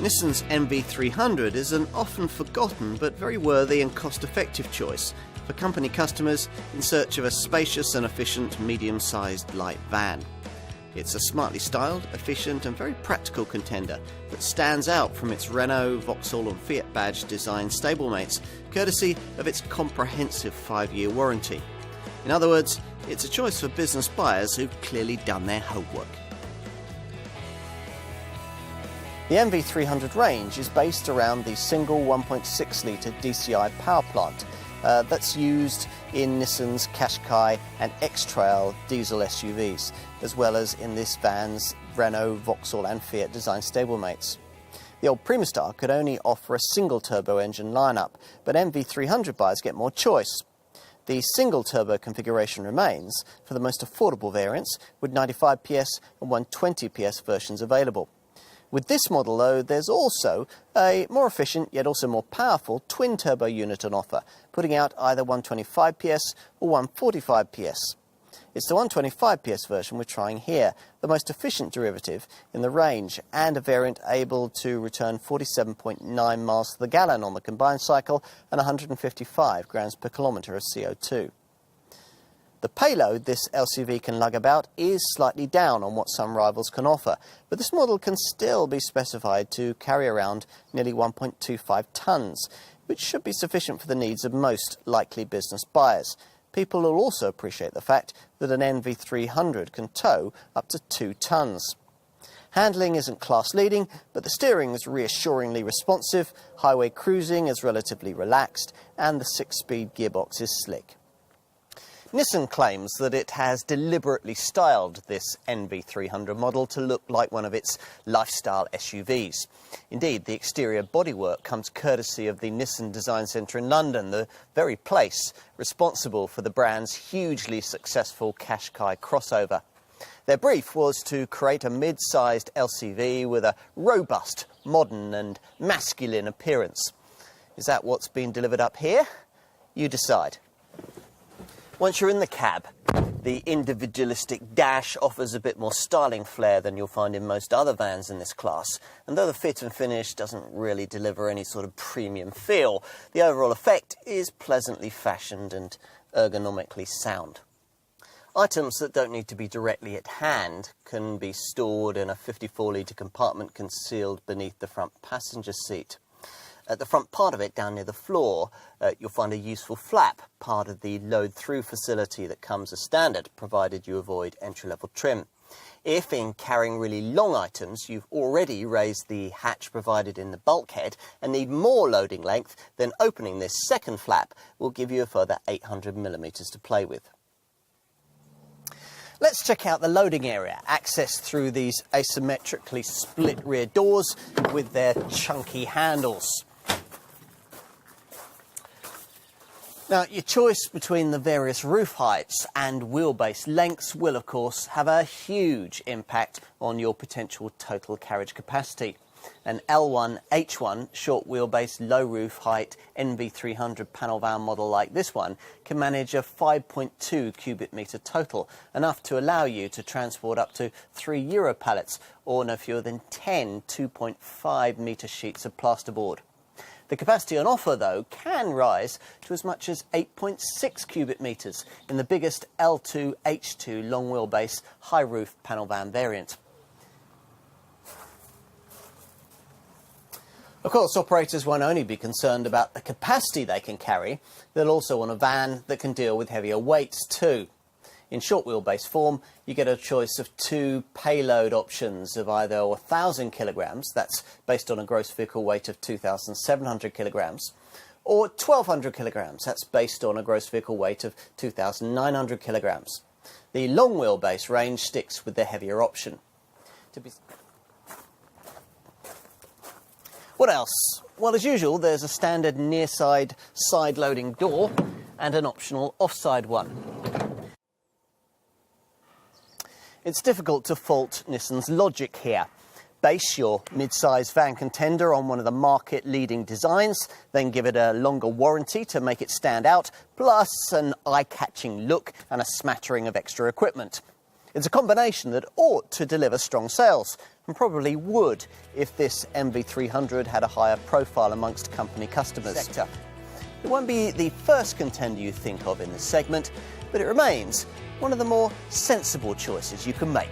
Nissan's NV300 is an often forgotten but very worthy and cost-effective choice for company customers in search of a spacious and efficient medium-sized light van. It's a smartly styled, efficient and very practical contender that stands out from its Renault, Vauxhall and Fiat badge design stablemates, courtesy of its comprehensive 5-year warranty. In other words, it's a choice for business buyers who've clearly done their homework. The NV300 range is based around the single 1.6-litre DCI power plant that's used in Nissan's Qashqai and X-Trail diesel SUVs, as well as in this van's Renault, Vauxhall and Fiat design stablemates. The old Primastar could only offer a single-turbo engine lineup, but NV300 buyers get more choice. The single-turbo configuration remains for the most affordable variants, with 95 PS and 120 PS versions available. With this model, though, there's also a more efficient yet also more powerful twin-turbo unit on offer, putting out either 125 PS or 145 PS. It's the 125 PS version we're trying here, the most efficient derivative in the range, and a variant able to return 47.9 miles to the gallon on the combined cycle and 155 grams per kilometre of CO2. The payload this LCV can lug about is slightly down on what some rivals can offer, but this model can still be specified to carry around nearly 1.25 tonnes, which should be sufficient for the needs of most likely business buyers. People will also appreciate the fact that an NV300 can tow up to 2 tonnes. Handling isn't class-leading, but the steering is reassuringly responsive, highway cruising is relatively relaxed, and the 6-speed gearbox is slick. Nissan claims that it has deliberately styled this NV300 model to look like one of its lifestyle SUVs. Indeed, the exterior bodywork comes courtesy of the Nissan Design Centre in London, the very place responsible for the brand's hugely successful Qashqai crossover. Their brief was to create a mid-sized LCV with a robust, modern and masculine appearance. Is that what's been delivered up here? You decide. Once you're in the cab, the individualistic dash offers a bit more styling flair than you'll find in most other vans in this class, and though the fit and finish doesn't really deliver any sort of premium feel, the overall effect is pleasantly fashioned and ergonomically sound. Items that don't need to be directly at hand can be stored in a 54-litre compartment concealed beneath the front passenger seat. At the front part of it, down near the floor, you'll find a useful flap, part of the load-through facility that comes as standard, provided you avoid entry-level trim. If, in carrying really long items, you've already raised the hatch provided in the bulkhead and need more loading length, then opening this second flap will give you a further 800mm to play with. Let's check out the loading area, accessed through these asymmetrically split rear doors with their chunky handles. Now, your choice between the various roof heights and wheelbase lengths will, of course, have a huge impact on your potential total carriage capacity. An L1H1 short wheelbase low roof height NV300 panel van model like this one can manage a 5.2 cubic metre total, enough to allow you to transport up to 3 Euro pallets or no fewer than 10 2.5 metre sheets of plasterboard. The capacity on offer, though, can rise to as much as 8.6 cubic metres in the biggest L2H2 long wheelbase high roof panel van variant. Of course, operators won't only be concerned about the capacity they can carry, they'll also want a van that can deal with heavier weights too. In short wheelbase form, you get a choice of 2 payload options of either 1,000 kilograms, that's based on a gross vehicle weight of 2,700 kilograms, or 1,200 kilograms, that's based on a gross vehicle weight of 2,900 kilograms. The long wheelbase range sticks with the heavier option. What else? Well, as usual, there's a standard near-side side-loading door and an optional off-side one. It's difficult to fault Nissan's logic here. Base your mid-size van contender on one of the market-leading designs, then give it a longer warranty to make it stand out, plus an eye-catching look and a smattering of extra equipment. It's a combination that ought to deliver strong sales. and probably would if this NV300 had a higher profile amongst company customers. It won't be the first contender you think of in this segment, but it remains one of the more sensible choices you can make.